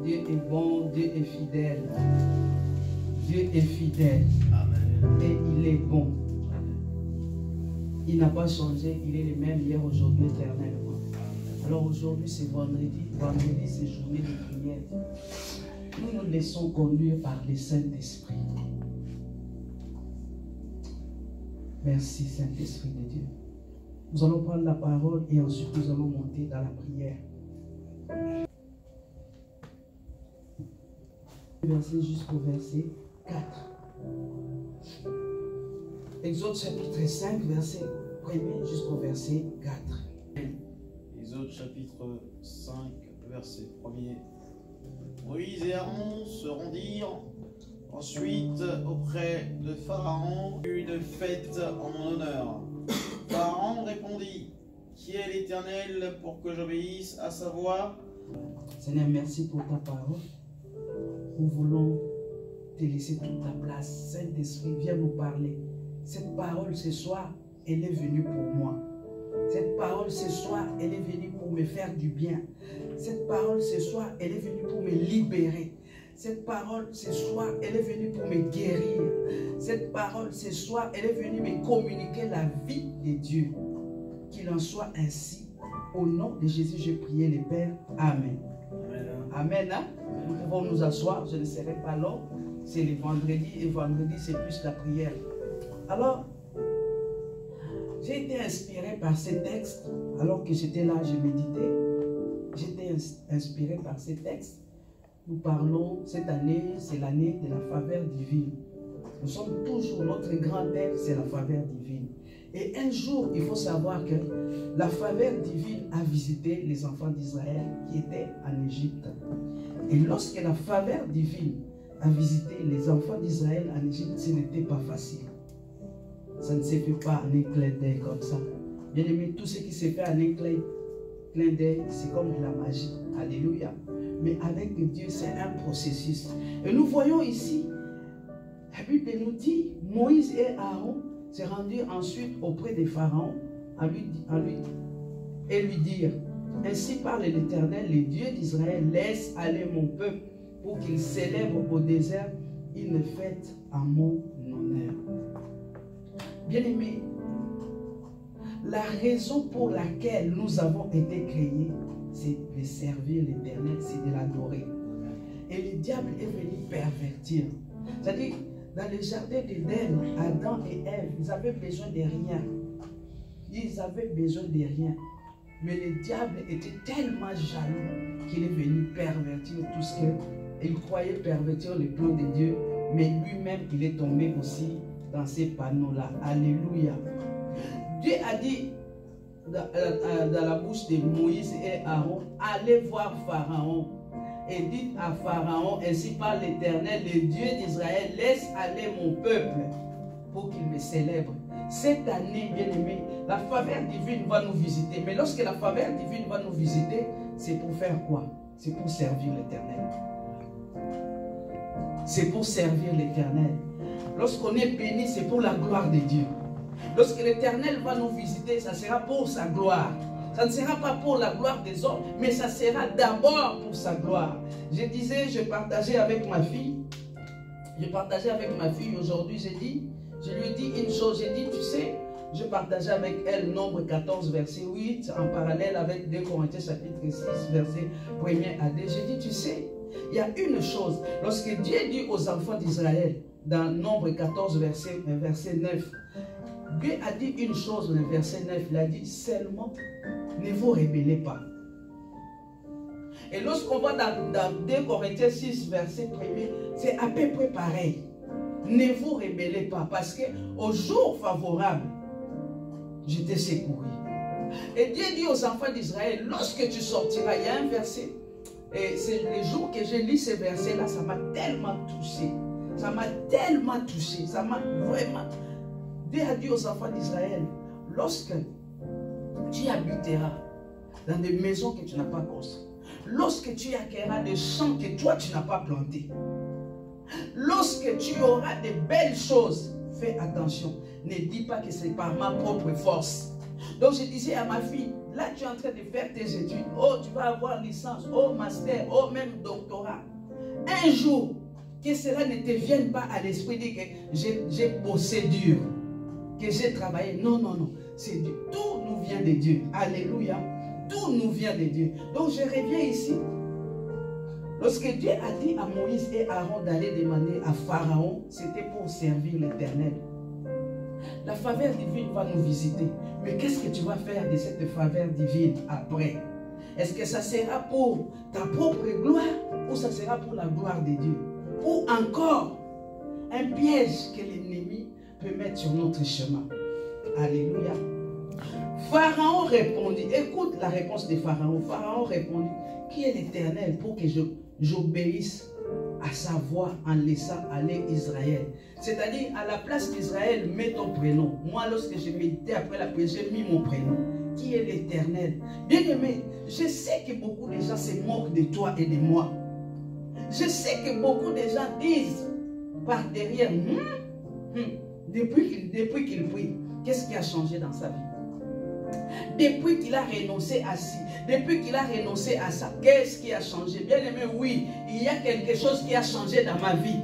Dieu est bon, Dieu est fidèle. Dieu est fidèle. Amen. Et il est bon. Il n'a pas changé, il est le même hier, aujourd'hui, éternellement. Alors aujourd'hui, c'est vendredi. Vendredi, c'est journée de prière. Nous nous laissons conduire par le Saint-Esprit. Merci, Saint-Esprit de Dieu. Nous allons prendre la parole et ensuite nous allons monter dans la prière. Verset jusqu'au verset 4. Exode chapitre 5, verset 1er jusqu'au verset 4. Exode chapitre 5, verset 1er. Moïse et Aaron se rendirent ensuite auprès de Pharaon, une fête en mon honneur. Pharaon répondit: Qui est l'Éternel pour que j'obéisse à sa voix? Seigneur, merci pour ta parole. Nous voulons te laisser toute ta place. Saint-Esprit, viens nous parler. Cette parole ce soir, elle est venue pour moi. Cette parole ce soir, elle est venue pour me faire du bien. Cette parole ce soir, elle est venue pour me libérer. Cette parole ce soir, elle est venue pour me guérir. Cette parole ce soir, elle est venue me communiquer la vie de Dieu. Qu'il en soit ainsi. Au nom de Jésus, je prie le Père. Amen. Amen. Hein? Nous pouvons nous asseoir, je ne serai pas long. C'est le vendredi et vendredi, c'est plus la prière. Alors, j'ai été inspiré par ces textes. Alors que j'étais là, je méditais. J'étais inspiré par ces textes. Nous parlons, cette année, c'est l'année de la faveur divine. Nous sommes toujours, notre grand thème, c'est la faveur divine. Et un jour, il faut savoir que la faveur divine a visité les enfants d'Israël qui étaient en Égypte. Et lorsque la faveur divine a visité les enfants d'Israël en Égypte, ce n'était pas facile. Ça ne s'est fait pas en un clin d'œil comme ça. Bien aimé, tout ce qui s'est fait en un clin d'œil, c'est comme de la magie. Alléluia. Mais avec Dieu, c'est un processus. Et nous voyons ici, la Bible nous dit, Moïse et Aaron se rendirent ensuite auprès de Pharaon et lui dire: Ainsi parle l'Éternel, le Dieu d'Israël, laisse aller mon peuple pour qu'il célèbre au désert une fête à mon honneur. Bien-aimés, la raison pour laquelle nous avons été créés, c'est de servir l'Éternel, c'est de l'adorer. Et le diable est venu pervertir. C'est-à-dire, dans le jardin d'Éden, Adam et Ève, ils avaient besoin de rien. Ils avaient besoin de rien. Mais le diable était tellement jaloux qu'il est venu pervertir tout ce qu'il croyait pervertir le plan de Dieu. Mais lui-même, il est tombé aussi dans ces panneaux-là. Alléluia. Dieu a dit dans la bouche de Moïse et Aaron: allez voir Pharaon et dites à Pharaon, ainsi parle l'Éternel, le Dieu d'Israël, laisse aller mon peuple pour qu'il me célèbre. Cette année, bien-aimé, la faveur divine va nous visiter. Mais lorsque la faveur divine va nous visiter, c'est pour faire quoi? C'est pour servir l'Éternel. C'est pour servir l'Éternel. Lorsqu'on est béni, c'est pour la gloire de Dieu. Lorsque l'Éternel va nous visiter, ça sera pour sa gloire. Ça ne sera pas pour la gloire des hommes, mais ça sera d'abord pour sa gloire. Je disais, je partageais avec ma fille. Aujourd'hui, je lui ai dit une chose. J'ai dit, tu sais, je partageais avec elle Nombre 14, verset 8, en parallèle avec 2 Corinthiens chapitre 6, verset 1er à 2. J'ai dit, tu sais, il y a une chose. Lorsque Dieu dit aux enfants d'Israël, dans Nombre 14, verset 9, Dieu a dit une chose dans le verset 9, il a dit seulement ne vous rébellez pas. Et lorsqu'on va dans 2 Corinthiens 6, verset 1er, c'est à peu près pareil. Ne vous rébellez pas, parce qu'au jour favorable, je t'ai secouru. Et Dieu dit aux enfants d'Israël, lorsque tu sortiras, il y a un verset, et c'est les jours que j'ai lu ce verset-là, ça m'a tellement touché. Ça m'a tellement touché, ça m'a vraiment... Dieu a dit aux enfants d'Israël, lorsque tu habiteras dans des maisons que tu n'as pas construites, lorsque tu acquerras des champs que toi tu n'as pas plantés, lorsque tu auras de belles choses, fais attention. Ne dis pas que c'est par ma propre force. Donc je disais à ma fille, là tu es en train de faire tes études. Oh, tu vas avoir licence, oh master, oh même doctorat. un jour, que cela ne te vienne pas à l'esprit, dire que j'ai bossé dur, que j'ai travaillé. Non, non, non. C'est Dieu. Tout nous vient de Dieu. Alléluia. Tout nous vient de Dieu. Donc je reviens ici. Lorsque Dieu a dit à Moïse et Aaron d'aller demander à Pharaon, c'était pour servir l'Éternel. La faveur divine va nous visiter. Mais qu'est-ce que tu vas faire de cette faveur divine après? Est-ce que ça sera pour ta propre gloire ou ça sera pour la gloire de Dieu? Ou encore un piège que l'ennemi peut mettre sur notre chemin. Alléluia. Pharaon répondit, écoute la réponse de Pharaon. Pharaon répondit, qui est l'Éternel pour que j'obéisse à sa voix en laissant aller Israël? C'est-à-dire, à la place d'Israël, mets ton prénom. Moi, lorsque j'ai médité après la prière, j'ai mis mon prénom. Qui est l'Éternel? Bien-aimé, je sais que beaucoup de gens se moquent de toi et de moi. Je sais que beaucoup de gens disent par derrière, depuis qu'il prie, qu'est-ce qui a changé dans sa vie? Depuis qu'il a renoncé à ci, depuis qu'il a renoncé à ça, qu'est-ce qui a changé? Bien aimé, oui, il y a quelque chose qui a changé dans ma vie.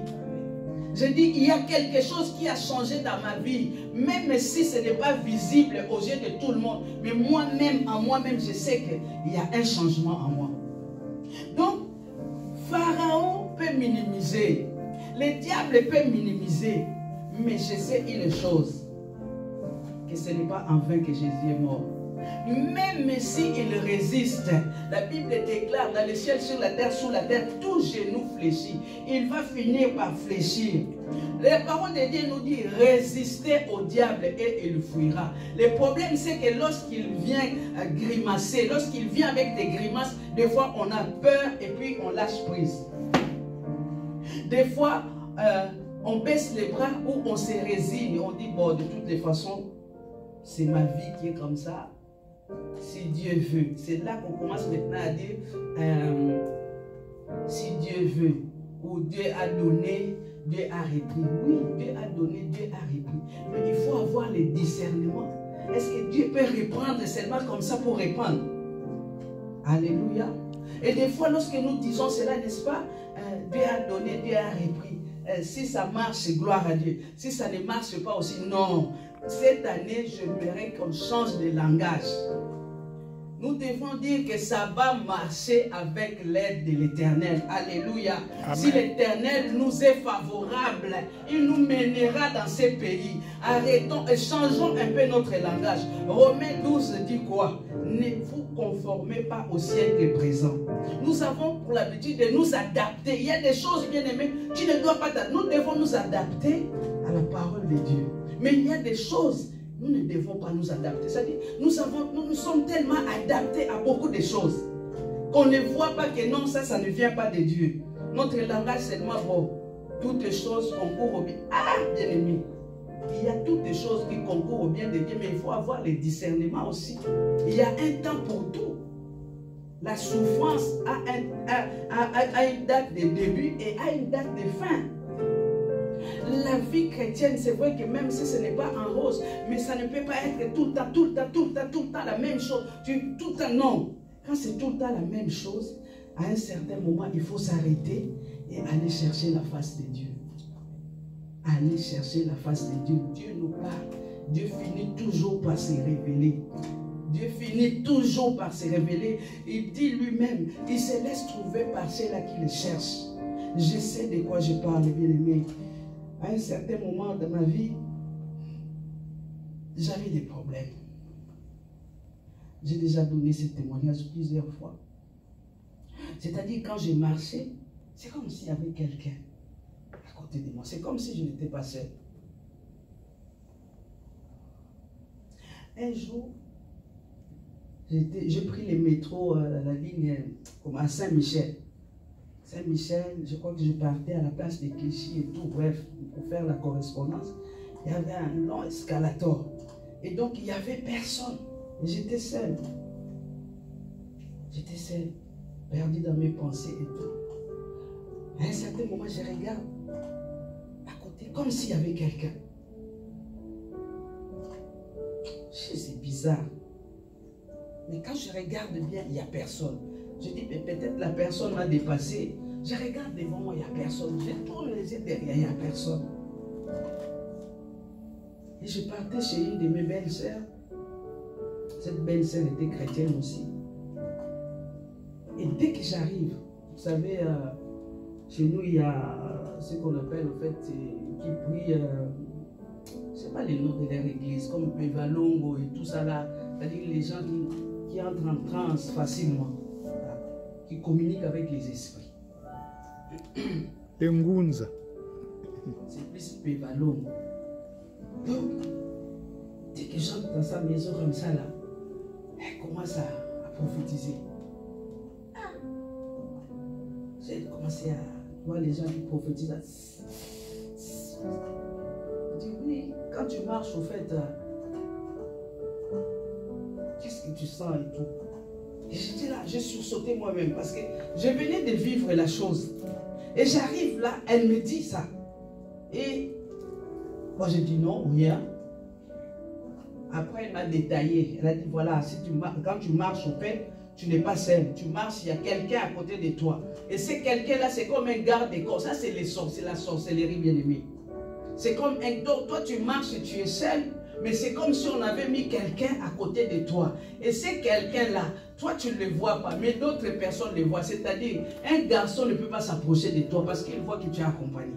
Je dis, il y a quelque chose qui a changé dans ma vie, même si ce n'est pas visible aux yeux de tout le monde. Mais moi-même, en moi-même, je sais qu'il y a un changement en moi. Donc, Pharaon peut minimiser, le diable peut minimiser, mais je sais une chose, que ce n'est pas en vain que Jésus est mort. Même s'il résiste, la Bible déclare dans le ciel, sur la terre, sous la terre, tout genou fléchit. Il va finir par fléchir. La parole de Dieu nous dit, résistez au diable et il fuira. Le problème, c'est que lorsqu'il vient grimacer, lorsqu'il vient avec des grimaces, des fois on a peur et puis on lâche prise. Des fois, on baisse les bras ou on se résigne. On dit, bon, de toutes les façons, c'est ma vie qui est comme ça. Si Dieu veut. C'est là qu'on commence maintenant à dire, si Dieu veut, ou Dieu a donné, Dieu a repris. Oui, Dieu a donné, Dieu a repris. Mais il faut avoir le discernement. Est-ce que Dieu peut reprendre seulement comme ça pour répandre? Alléluia. Et des fois, lorsque nous disons cela, n'est-ce pas, Dieu a donné, Dieu a repris. Si ça marche, c'est gloire à Dieu. Si ça ne marche pas aussi, non. Cette année, j'aimerais qu'on change de langage. Nous devons dire que ça va marcher avec l'aide de l'Éternel. Alléluia. Amen. Si l'Éternel nous est favorable, il nous mènera dans ces pays. Arrêtons et changeons un peu notre langage. Romains 12 dit quoi? Ne vous conformez pas au siècle présent. Nous avons pour l'habitude de nous adapter. Il y a des choses, bien aimées, tu ne dois pas t'adapter. Nous devons nous adapter à la parole de Dieu. Mais il y a des choses, nous ne devons pas nous adapter. C'est-à-dire, nous sommes tellement adaptés à beaucoup de choses qu'on ne voit pas que non, ça ne vient pas de Dieu. Notre langage, c'est seulement bon. Toutes choses concourent au bien. Ah, bien aimé, il y a toutes les choses qui concourent au bien de Dieu, mais il faut avoir le discernement aussi. Il y a un temps pour tout. La souffrance a une date de début et a une date de fin. La vie chrétienne, c'est vrai que même si ce n'est pas en rose, mais ça ne peut pas être tout le temps la même chose. Tout le temps, non. Quand c'est tout le temps la même chose, à un certain moment, il faut s'arrêter et aller chercher la face de Dieu. Aller chercher la face de Dieu. Dieu nous parle. Dieu finit toujours par se révéler. Dieu finit toujours par se révéler. Il dit lui-même, il se laisse trouver par ceux-là qui le cherchent. Je sais de quoi je parle, bien aimé. À un certain moment de ma vie, j'avais des problèmes. J'ai déjà donné ce témoignage plusieurs fois. C'est-à-dire, quand j'ai marché, c'est comme s'il y avait quelqu'un à côté de moi. C'est comme si je n'étais pas seul. Un jour, j'ai pris le métro, la ligne comme à Saint-Michel. Saint-Michel, je crois que je partais à la place de Clichy et tout, bref, pour faire la correspondance. Il y avait un long escalator. Et donc, il n'y avait personne. J'étais seul. J'étais seul, perdu dans mes pensées et tout. À un certain moment, je regarde à côté, comme s'il y avait quelqu'un. C'est bizarre. Mais quand je regarde bien, il n'y a personne. Je dis, peut-être la personne m'a dépassé. Je regarde devant moi, il n'y a personne. Je tourne les yeux derrière, il n'y a personne. Et je partais chez une de mes belles-sœurs. Cette belle-sœur était chrétienne aussi. Et dès que j'arrive, vous savez, chez nous, il y a ce qu'on appelle, en fait, qui prie, je ne sais pas les noms de leur église, comme Pevalongo et tout ça là. C'est-à-dire les gens qui entrent en transe facilement, voilà, qui communiquent avec les esprits. Ngunza. C'est plus Pevalongo. Donc, dès que j'entre dans sa maison comme ça là, elle commence à prophétiser. J'ai commencé à voir les gens qui prophétisent. Je dis oui, quand tu marches au fait, qu'est-ce que tu sens et tout. Et j'étais là, j'ai sursauté moi-même parce que je venais de vivre la chose. Et j'arrive là, elle me dit ça. Et moi j'ai dit non, rien. Après elle m'a détaillé. Elle a dit voilà, si quand tu marches au fait, tu n'es pas seul. Tu marches, il y a quelqu'un à côté de toi. Et ce quelqu'un-là, c'est comme un garde-corps. Ça, c'est la sorcellerie, bien-aimée. C'est comme un... Toi, tu marches et tu es seul. Mais c'est comme si on avait mis quelqu'un à côté de toi. Et ce quelqu'un-là, toi, tu ne le vois pas. Mais d'autres personnes le voient. C'est-à-dire, un garçon ne peut pas s'approcher de toi parce qu'il voit que tu es accompagné.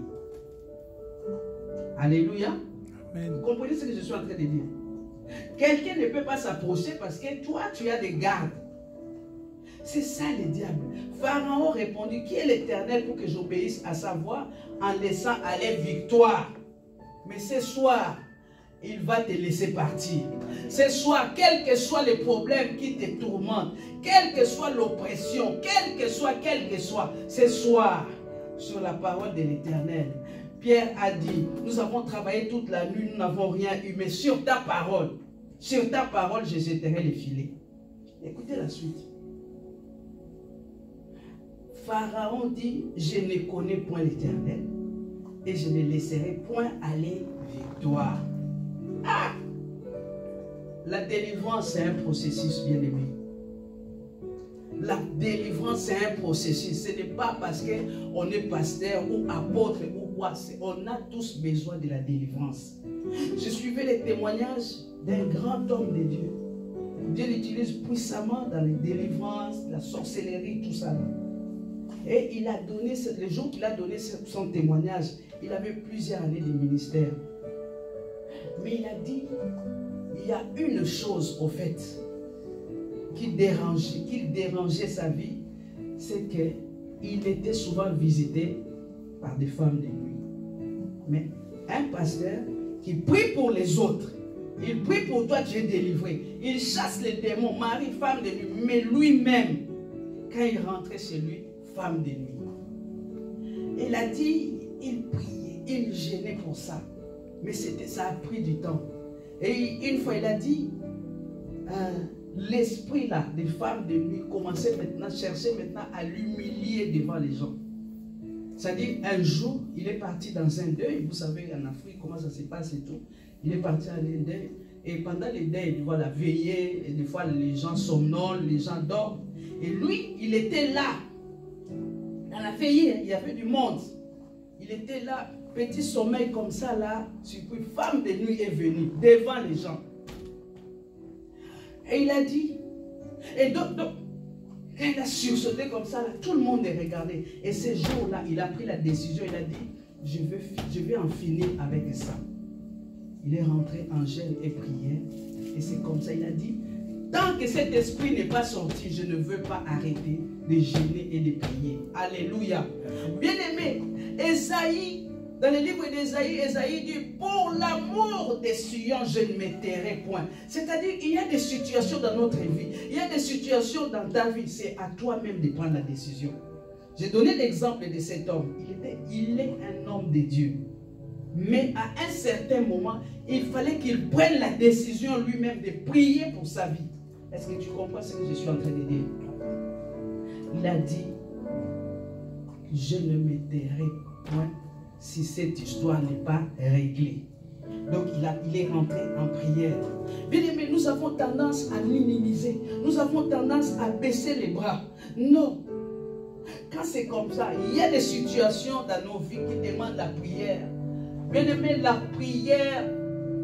Alléluia. Amen. Vous comprenez ce que je suis en train de dire? Quelqu'un ne peut pas s'approcher parce que toi, tu as des gardes. C'est ça le diable. Pharaon répondit, qui est l'Éternel pour que j'obéisse à sa voix en laissant aller victoire? Mais ce soir, il va te laisser partir. Ce soir, quel que soit le problème qui te tourmente, quelle que soit l'oppression, quel que soit, ce soir, sur la parole de l'Éternel, Pierre a dit, nous avons travaillé toute la nuit, nous n'avons rien eu, mais sur ta parole, je jetterai les filets. Écoutez la suite. Pharaon dit, je ne connais point l'Éternel et je ne laisserai point aller victoire. Ah! La délivrance, c'est un processus, bien-aimé. La délivrance, c'est un processus. Ce n'est pas parce qu'on est pasteur ou apôtre ou quoi. On a tous besoin de la délivrance. Je suivais les témoignages d'un grand homme de Dieu. Dieu l'utilise puissamment dans les délivrances, la sorcellerie, tout ça. Et il a donné, le jour qu'il a donné son témoignage, il avait plusieurs années de ministère. Mais il a dit, il y a une chose au fait qui dérangeait sa vie, c'est qu'il était souvent visité par des femmes de nuit. Mais un pasteur qui prie pour les autres, il prie pour toi, tu es délivré. Il chasse les démons, mari, femme de nuit, mais lui-même, quand il rentrait chez lui, femme de nuit. Il a dit, il priait, il gênait pour ça. Mais ça a pris du temps. Et une fois, il a dit, l'esprit là, des femmes de nuit, cherchait maintenant à l'humilier devant les gens. C'est-à-dire, un jour, il est parti dans un deuil. Vous savez, en Afrique, comment ça se passe et tout. Il est parti à un deuil. Et pendant les deuils, tu vois, la veillée, et des fois, les gens somnolent, les gens dorment. Et lui, il était là. Dans la veillée, il y avait du monde. Il était là, petit sommeil comme ça, là. Puis, femme de nuit est venue devant les gens. Et il a dit, et donc quand il a sursauté comme ça, là, tout le monde est regardé. Et ce jour-là, il a pris la décision, il a dit, je vais en finir avec ça. Il est rentré en jeûne et prière. Et c'est comme ça, il a dit, tant que cet esprit n'est pas sorti, je ne veux pas arrêter de jeûner et de prier. Alléluia. Bien-aimé, Esaïe, dans le livre d'Esaïe, Esaïe dit, pour l'amour des Sion, je ne me tairai point. C'est-à-dire, il y a des situations dans notre vie, il y a des situations dans ta vie, c'est à toi-même de prendre la décision. J'ai donné l'exemple de cet homme. Il est un homme de Dieu. Mais à un certain moment, il fallait qu'il prenne la décision lui-même de prier pour sa vie. Est-ce que tu comprends ce que je suis en train de dire? Il a dit, je ne me tairai point si cette histoire n'est pas réglée. Donc il est rentré en prière. Bien aimé, nous avons tendance à minimiser. Nous avons tendance à baisser les bras. Non. quand c'est comme ça, il y a des situations dans nos vies qui demandent la prière. Bien-aimé, la prière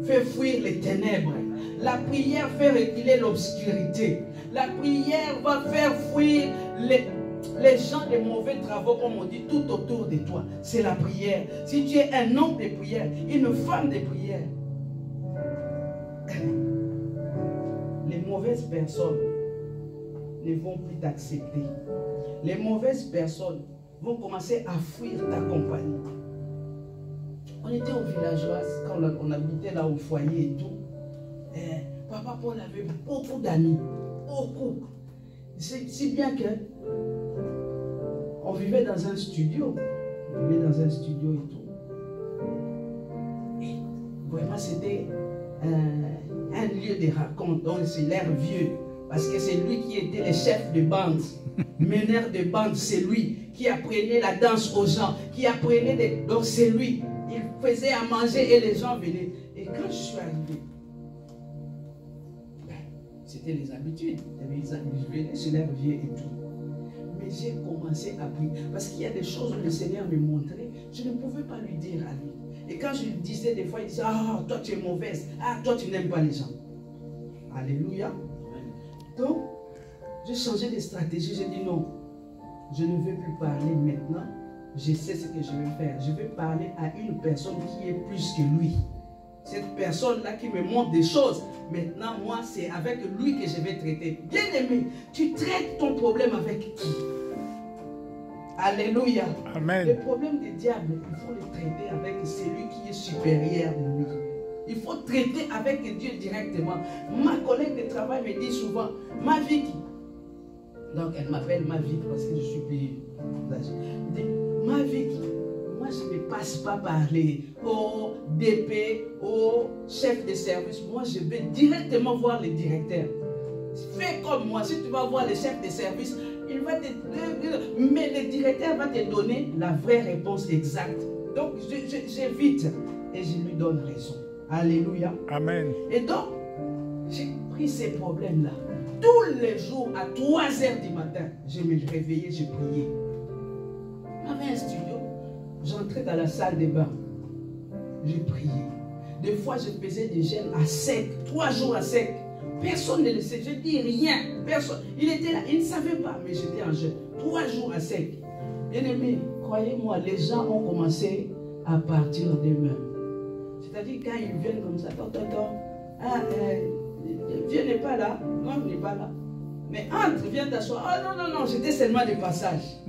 fait fuir les ténèbres. La prière fait reculer l'obscurité. La prière va faire fuir les gens de mauvais travaux, comme on dit, tout autour de toi. C'est la prière. Si tu es un homme de prière, une femme de prière, les mauvaises personnes ne vont plus t'accepter. Les mauvaises personnes vont commencer à fuir ta compagnie. On était au villageois, quand on habitait là au foyer et tout. Papa Paul avait beaucoup d'amis. Beaucoup. Si bien que on vivait dans un studio. On vivait dans un studio et tout. Et vraiment, c'était un lieu de raconte. Donc, c'est l'air vieux. Parce que c'est lui qui était le chef de bande. Meneur de bande, c'est lui qui apprenait la danse aux gens. Qui apprenait des... Donc, c'est lui. Il faisait à manger et les gens venaient. Et quand je suis arrivé, c'était les habitudes. Je venais sur l'air vieux et tout. Mais j'ai commencé à prier. Parce qu'il y a des choses où le Seigneur me montrait. Je ne pouvais pas lui dire à lui. Et quand je lui disais des fois, il disait, ah, toi tu es mauvaise. Ah, toi tu n'aimes pas les gens. Alléluia. Donc, j'ai changé de stratégie. J'ai dit non. Je ne veux plus parler maintenant. Je sais ce que je vais faire. Je vais parler à une personne qui est plus que lui. Cette personne-là qui me montre des choses. Maintenant, moi, c'est avec lui que je vais traiter. Bien-aimé, tu traites ton problème avec qui? Alléluia. Amen. Le problème des diables, il faut le traiter avec celui qui est supérieur de lui. Il faut traiter avec Dieu directement. Ma collègue de travail me dit souvent, ma vie. Donc, elle m'appelle ma vie parce que je suis plus âgée. Elle dit, ma vie. Moi, je ne passe pas parler au DP, au chef de service. Moi, je vais directement voir le directeur. Fais comme moi. Si tu vas voir le chef de service, il va te... Mais le directeur va te donner la vraie réponse exacte. Donc, j'évite et je lui donne raison. Alléluia. Amen. Et donc, j'ai pris ces problèmes-là. Tous les jours, à 3 h du matin, je me réveillais, je priais. J'avais un studio. J'entrais dans la salle de bain. Je priais. Des fois, je faisais des jeûnes à sec. 3 jours à sec. Personne ne le sait. Je ne dis rien. Personne. Il était là. Il ne savait pas. Mais j'étais en jeûne. 3 jours à sec. Bien-aimé, croyez-moi, les gens ont commencé à partir d'eux-mêmes. C'est-à-dire, quand ils viennent comme ça, Dieu n'est pas là. Non, il n'est pas là. Mais entre, viens t'asseoir. Oh non, non, non, j'étais seulement des passages.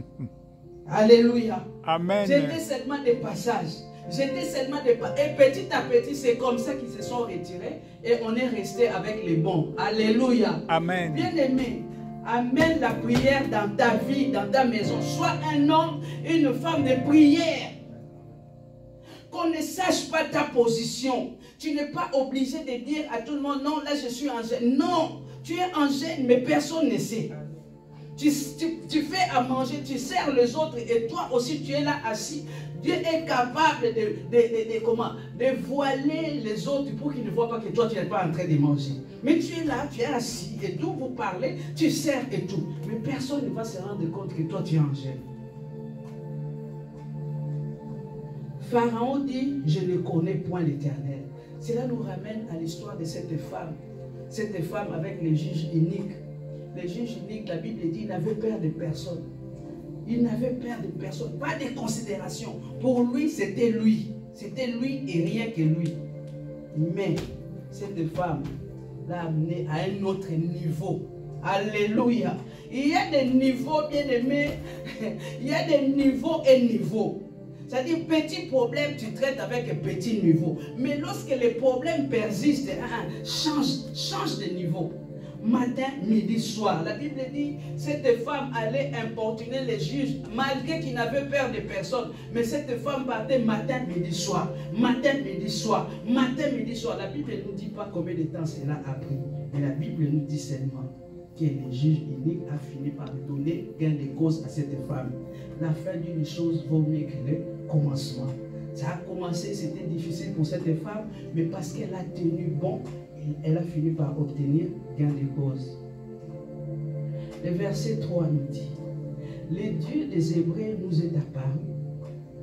Alléluia. Amen. J'étais seulement des passages. J'étais seulement des passages. Et petit à petit, c'est comme ça qu'ils se sont retirés. Et on est resté avec les bons. Alléluia. Amen. Bien-aimé, amène la prière dans ta vie, dans ta maison. Sois un homme, une femme de prière. Qu'on ne sache pas ta position. Tu n'es pas obligé de dire à tout le monde, non, là je suis en jeûne. Non, tu es en jeûne, mais personne ne sait. Tu fais à manger, tu sers les autres et toi aussi tu es là assis. Dieu est capable de voiler les autres pour qu'ils ne voient pas que toi tu n'es pas en train de manger. Mais tu es là, tu es assis et tout, vous parlez, tu sers et tout. Mais personne ne va se rendre compte que toi tu es en jeûne. Pharaon dit, je ne connais point l'Éternel. Cela nous ramène à l'histoire de cette femme avec les juges iniques. Les juges uniques, la Bible dit, n'avaient peur de personne. Il n'avait peur de personne, pas de considération. Pour lui, c'était lui. C'était lui et rien que lui. Mais cette femme l'a amené à un autre niveau. Alléluia. Il y a des niveaux, bien aimés. Il y a des niveaux et niveaux. C'est-à-dire, petit problème, tu traites avec un petit niveau. Mais lorsque les problèmes persistent, change de niveau. Matin, midi, soir. La Bible dit, cette femme allait importuner les juges, malgré qu'ils n'avaient peur de personne. Mais cette femme partait matin, midi, soir. Matin, midi, soir. Matin, midi, soir. La Bible ne nous dit pas combien de temps cela a pris. Mais la Bible nous dit seulement que le juge unique a fini par donner gain de cause à cette femme. La fin d'une chose vaut mieux que le commencement. Ça a commencé, c'était difficile pour cette femme, mais parce qu'elle a tenu bon, elle a fini par obtenir gain de cause. Le verset 3 nous dit, Le Dieu des Hébreux nous est apparu.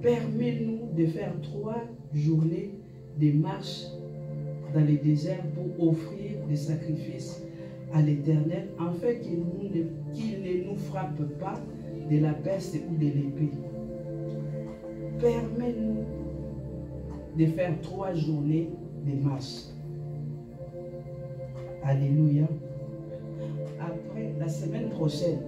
Permets-nous de faire 3 journées de marche dans le désert pour offrir des sacrifices à l'Éternel, afin qu'il ne nous frappe pas de la peste ou de l'épée. Permets-nous de faire 3 journées de marche. Alléluia. Après, la semaine prochaine,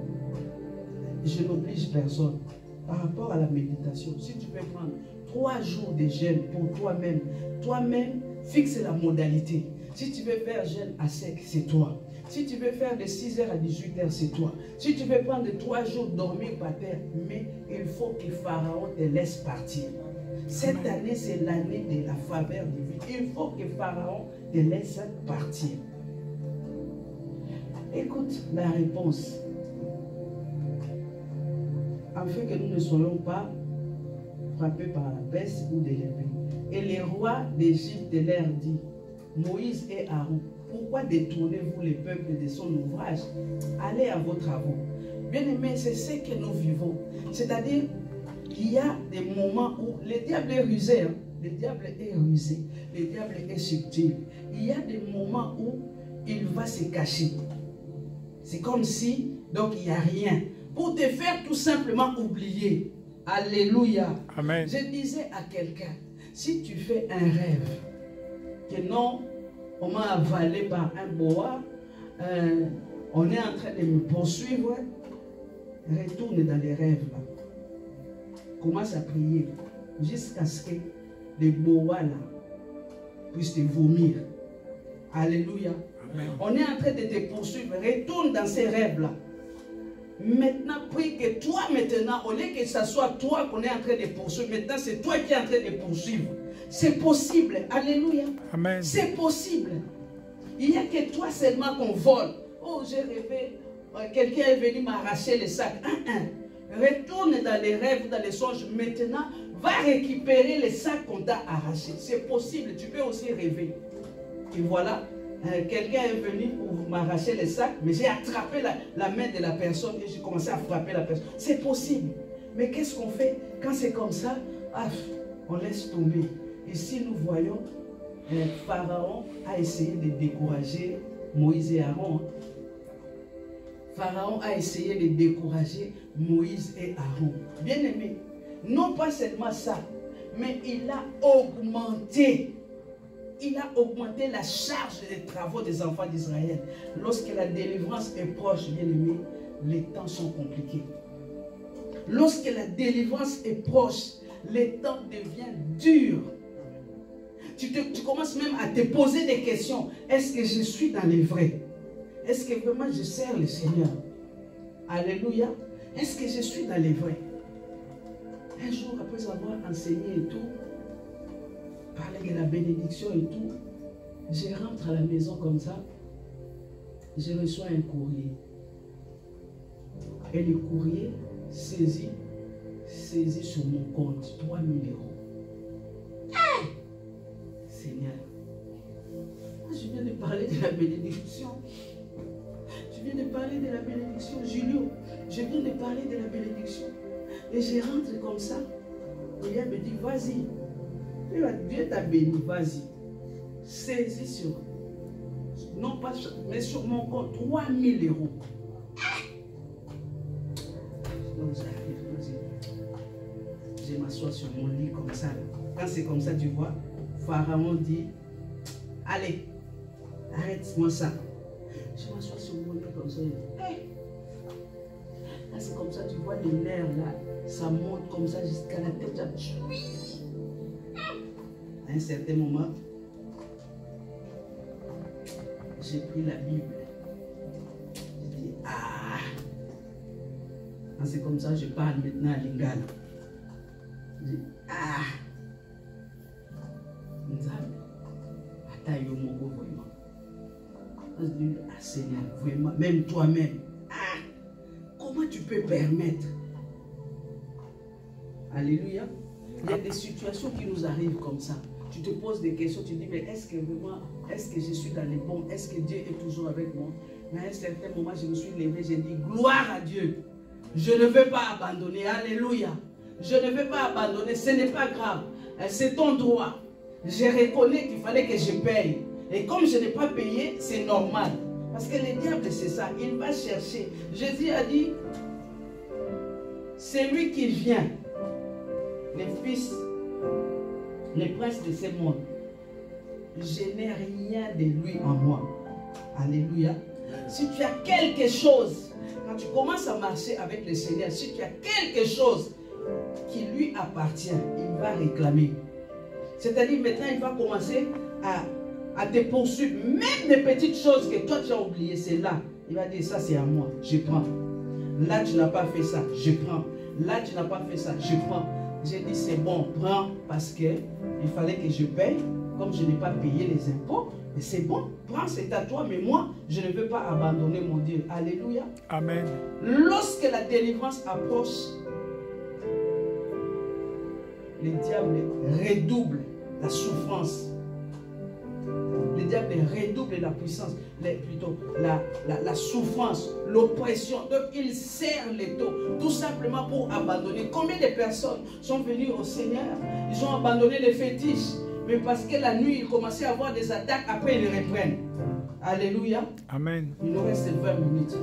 je n'oblige personne. Par rapport à la méditation, si tu peux prendre 3 jours de jeûne pour toi-même, fixe la modalité. Si tu veux faire jeûne à sec, c'est toi. Si tu veux faire de 6h à 18h, c'est toi. Si tu veux prendre 3 jours dormir par terre, mais il faut que Pharaon te laisse partir. Cette année, c'est l'année de la faveur divine. Il faut que Pharaon te laisse partir. Écoute la réponse. Afin que nous ne soyons pas frappés par la peste ou de l'épée. Et les rois d'Égypte leur dit, Moïse et Aaron, pourquoi détournez-vous les peuples de son ouvrage? Allez à vos travaux. Bien-aimés, c'est ce que nous vivons. C'est-à-dire, il y a des moments où le diable est rusé. Hein? Le diable est rusé. Le diable est subtil. Il y a des moments où il va se cacher. C'est comme si, donc il n'y a rien. Pour te faire tout simplement oublier. Alléluia. Amen. Je disais à quelqu'un, si tu fais un rêve, que non, on m'a avalé par un boa, on est en train de me poursuivre, retourne dans les rêves là. Commence à prier jusqu'à ce que les boas là puissent te vomir. Alléluia. Amen. On est en train de te poursuivre, retourne dans ces rêves là. Maintenant, prie que toi maintenant, au lieu que ce soit toi qu'on est en train de poursuivre, maintenant c'est toi qui es en train de poursuivre. C'est possible. Alléluia. Amen. C'est possible. Il n'y a que toi seulement qu'on vole. Oh, j'ai rêvé, quelqu'un est venu m'arracher le sac. Retourne dans les rêves, dans les songes. Maintenant, va récupérer les sacs qu'on t'a arrachés. C'est possible. Tu peux aussi rêver. Et voilà. Quelqu'un est venu pour m'arracher les sacs, mais j'ai attrapé la main de la personne et j'ai commencé à frapper la personne. C'est possible. Mais qu'est-ce qu'on fait quand c'est comme ça? On laisse tomber. Ici, nous voyons, Pharaon a essayé de décourager Moïse et Aaron. Pharaon a essayé de décourager Moïse et Aaron. Bien aimé, non pas seulement ça, mais il a augmenté. Il a augmenté la charge des travaux des enfants d'Israël. Lorsque la délivrance est proche, bien aimé, les temps sont compliqués. Lorsque la délivrance est proche, les temps deviennent durs. Tu commences même à te poser des questions. Est-ce que je suis dans les vrais? Est-ce que vraiment je sers le Seigneur? Alléluia. Est-ce que je suis dans les vrais? Un jour, après avoir enseigné et tout, parler de la bénédiction et tout, je rentre à la maison comme ça, je reçois un courrier. Et le courrier saisit sur mon compte 3 000 €. Seigneur, je viens de parler de la bénédiction. Je viens de parler de la bénédiction. Julio, je viens de parler de la bénédiction. Et je rentre comme ça. Et il me dit, vas-y. Dieu t'a béni, vas-y. Saisis sur, non pas sur, mais sur mon compte, 3 000 €. Donc j'arrive, je m'assois sur mon lit comme ça. Quand c'est comme ça, tu vois, Pharaon dit, allez, arrête-moi ça. Je m'assois sur mon lit comme ça. Hey. Là c'est comme ça, tu vois les nerfs là, ça monte comme ça jusqu'à la tête. À un certain moment, j'ai pris la Bible. J'ai dit, c'est comme ça, je parle maintenant à Lingala. J'ai dit, Nzambe, attends, yo moko vraiment. Je dis, Seigneur, vraiment, même toi-même, comment tu peux permettre? Alléluia. Il y a des situations qui nous arrivent comme ça. Tu te poses des questions, tu dis, mais est-ce que vraiment, est-ce que je suis dans les bons? Est-ce que Dieu est toujours avec moi? Mais à un certain moment, je me suis levé, j'ai dit, gloire à Dieu. Je ne veux pas abandonner. Alléluia. Je ne veux pas abandonner. Ce n'est pas grave. C'est ton droit. Je reconnais qu'il fallait que je paye. Et comme je n'ai pas payé, c'est normal. Parce que le diable, c'est ça. Il va chercher. Jésus a dit, c'est lui qui vient. Les fils, les princes de ce monde. Je n'ai rien de lui en moi. Alléluia. Si tu as quelque chose, quand tu commences à marcher avec le Seigneur, si tu as quelque chose qui lui appartient, il va réclamer. C'est-à-dire maintenant, il va commencer à te poursuivre. Même des petites choses que toi tu as oubliées, c'est là. Il va dire, ça c'est à moi, je prends. Là tu n'as pas fait ça, je prends. Là tu n'as pas fait ça, je prends. J'ai dit, c'est bon, prends, parce que il fallait que je paye. Comme je n'ai pas payé les impôts, mais c'est bon, prends, c'est à toi, mais moi, je ne veux pas abandonner mon Dieu. Alléluia. Amen. Lorsque la délivrance approche, le diable redouble la souffrance. Le diable redouble la puissance, plutôt la souffrance, l'oppression. Donc il serre les taux, tout simplement pour abandonner. Combien de personnes sont venues au Seigneur? Ils ont abandonné les fétiches. Mais parce que la nuit, ils commençaient à avoir des attaques, après ils reprennent. Alléluia. Amen. Il nous reste 20 minutes.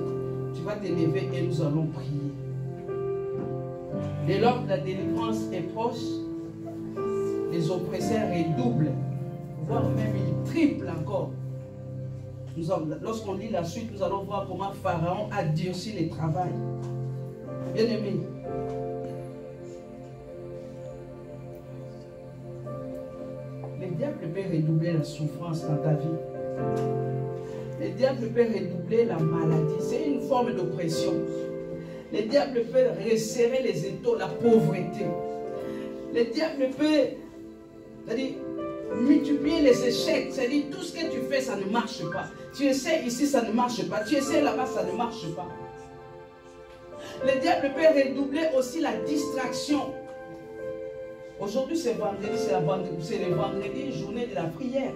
Tu vas te lever et nous allons prier. Dès lors que la délivrance est proche, les oppresseurs redoublent, voire même ils triplent encore. Lorsqu'on lit la suite, nous allons voir comment Pharaon a durci le travail. Bien-aimés, le diable peut redoubler la souffrance dans ta vie. Le diable peut redoubler la maladie. C'est une forme d'oppression. Le diable peut resserrer les étaux, la pauvreté. Le diable peut, c'est-à-dire, multiplier les échecs. C'est-à-dire, tout ce que tu fais, ça ne marche pas. Tu essaies ici, ça ne marche pas. Tu essaies là-bas, ça ne marche pas. Le diable peut redoubler aussi la distraction. Aujourd'hui, c'est vendredi, c'est le vendredi, journée de la prière.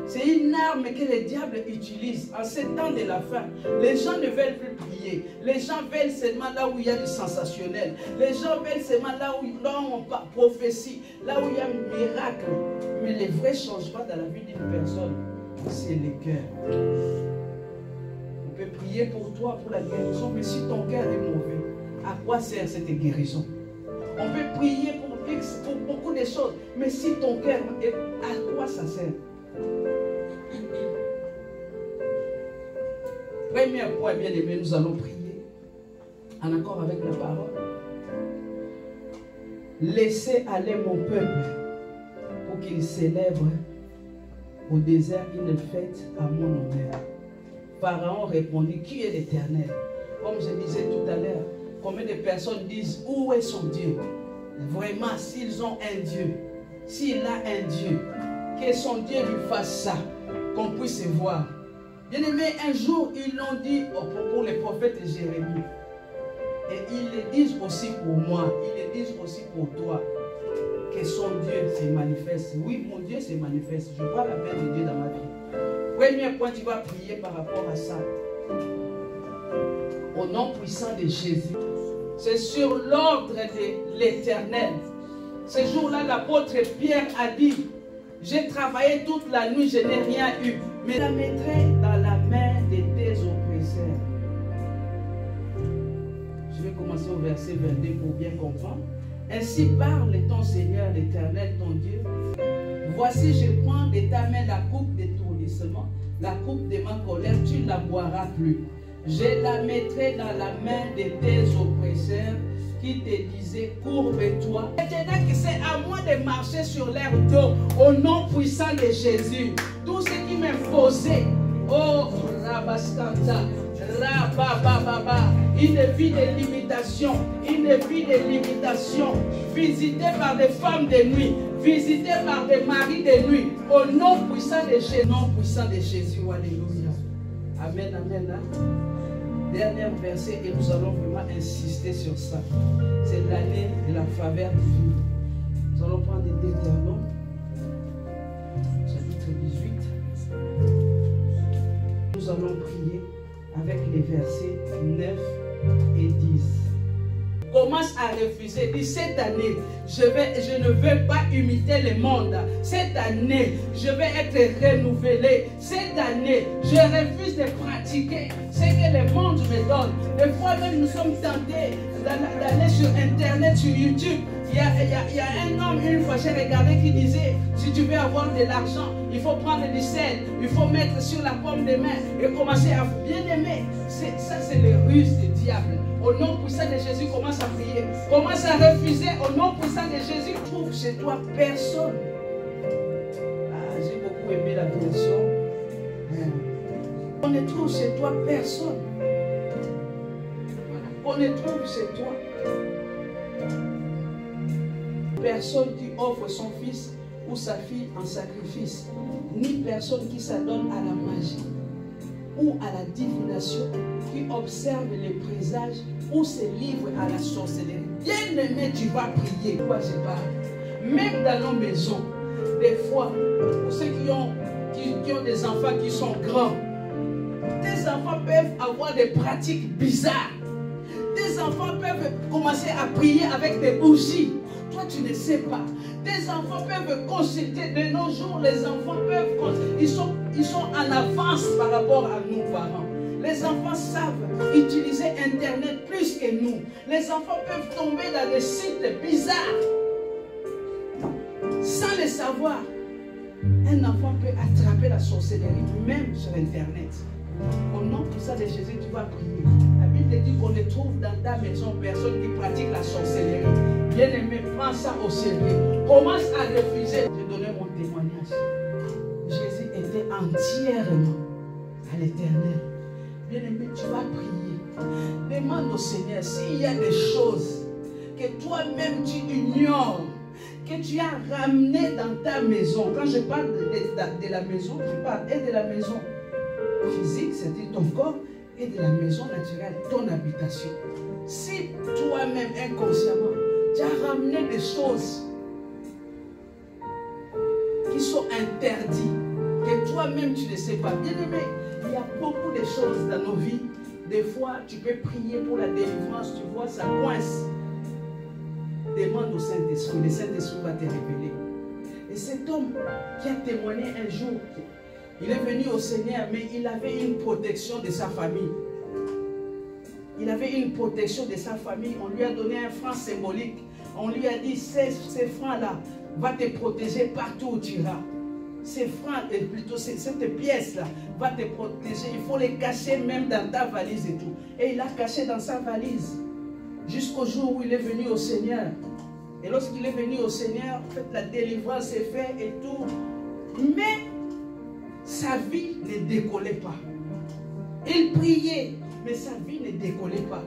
C'est une arme que le diable utilise en ces temps de la fin. Les gens ne veulent plus prier. Les gens veulent seulement là où il y a du sensationnel. Les gens veulent seulement là où on prophétie, là où il y a un miracle. Mais les vrais changements dans la vie d'une personne, c'est le cœur. On peut prier pour toi, pour la guérison, mais si ton cœur est mauvais, à quoi sert cette guérison? On peut prier pour beaucoup de choses, mais si ton cœur est, à quoi ça sert? Premier point, bien aimé, nous allons prier en accord avec la parole. Laissez aller mon peuple pour qu'il célèbre au désert une fête à mon honneur. Pharaon répondit, qui est l'Éternel? Comme je disais tout à l'heure, combien de personnes disent, où est son Dieu? Vraiment, s'ils ont un Dieu, s'il a un Dieu, que son Dieu lui fasse ça, qu'on puisse voir. Bien aimé, un jour, ils l'ont dit pour les prophètes de Jérémie. Et ils le disent aussi pour moi, ils le disent aussi pour toi, que son Dieu se manifeste. Oui, mon Dieu se manifeste. Je vois la paix de Dieu dans ma vie. Premier point, tu vas prier par rapport à ça. Au nom puissant de Jésus. C'est sur l'ordre de l'Éternel. Ce jour-là, l'apôtre Pierre a dit, j'ai travaillé toute la nuit, je n'ai rien eu. Mais je la mettrai dans la main de tes oppresseurs. Je vais commencer au verset 22 pour bien comprendre. Ainsi parle ton Seigneur, l'Éternel, ton Dieu. Voici, je prends de ta main la coupe d'étourdissement, la coupe de ma colère, tu ne la boiras plus. Je la mettrai dans la main de tes oppresseurs qui te disaient, courbe-toi. Maintenant que c'est à moi de marcher sur l'air d'eau, au nom puissant de Jésus, tout ce qui m'imposait, oh, Rabaskanta, Rabababa, une vie de limitation, visitée par des femmes de nuit, visitée par des maris de nuit, au nom puissant de Jésus, alléluia. Amen, amen. Dernier verset et nous allons vraiment insister sur ça. C'est l'année de la faveur divine. Nous allons prendre Deutéronome, chapitre 18. Nous allons prier avec les versets 9 et disent. Commence à refuser. Dis, cette année, je ne veux pas imiter le monde. Cette année, je vais être renouvelé. Cette année, je refuse de pratiquer ce que le monde me donne. Des fois même, nous sommes tentés d'aller sur Internet, sur YouTube. Il y a un homme, une fois, j'ai regardé, qui disait, si tu veux avoir de l'argent, il faut prendre du sel, il faut mettre sur la paume des mains et commencer à bien aimer. Ça, c'est les ruses du diable. Au nom puissant de Jésus, commence à prier. Commence à refuser. Au nom puissant de Jésus, trouve chez toi personne. Ah, j'ai beaucoup aimé la version. On ne trouve chez toi personne. On ne trouve chez toi personne qui offre son fils ou sa fille en sacrifice, ni personne qui s'adonne à la magie ou à la divination, qui observe les présages ou se livre à la sorcellerie. Bien aimé, tu vas prier. Pourquoi je parle? Même dans nos maisons, des fois, pour ceux qui ont des enfants qui sont grands, des enfants peuvent avoir des pratiques bizarres. Des enfants peuvent commencer à prier avec des bougies. Toi, tu ne sais pas. Des enfants peuvent consulter. De nos jours, les enfants peuvent... Ils sont en avance par rapport à nous, parents. Les enfants savent utiliser Internet plus que nous. Les enfants peuvent tomber dans des sites bizarres. Sans le savoir, un enfant peut attraper la sorcellerie, même sur Internet. Au nom puissant de Jésus, tu vas prier. La Bible te dit qu'on ne trouve dans ta maison personne qui pratique la sorcellerie. Bien-aimé, prends ça au sérieux. Commence à refuser. Je donnais mon témoignage. Jésus était entièrement à l'Éternel. Bien-aimé, tu vas prier. Demande au Seigneur s'il y a des choses que toi-même tu ignores, que tu as ramenées dans ta maison. Quand je parle de la maison, je parle et de la maison physique, c'est-à-dire ton corps, et de la maison naturelle, ton habitation. Si toi-même, inconsciemment, tu as ramené des choses qui sont interdites, que toi-même tu ne sais pas. Bien-aimé, il y a beaucoup de choses dans nos vies. Des fois, tu peux prier pour la délivrance, tu vois, ça coince. Demande au Saint-Esprit, le Saint-Esprit va te révéler. Et cet homme qui a témoigné un jour, il est venu au Seigneur, mais il avait une protection de sa famille. Il avait une protection de sa famille. On lui a donné un franc symbolique. On lui a dit, ces francs-là vont te protéger partout où tu iras. Ces francs, plutôt cette pièce-là, va te protéger. Il faut les cacher même dans ta valise et tout. Et il l'a caché dans sa valise. Jusqu'au jour où il est venu au Seigneur. Et lorsqu'il est venu au Seigneur, en fait, la délivrance est faite et tout. Mais sa vie ne décollait pas. Il priait, mais sa vie ne décollait pas.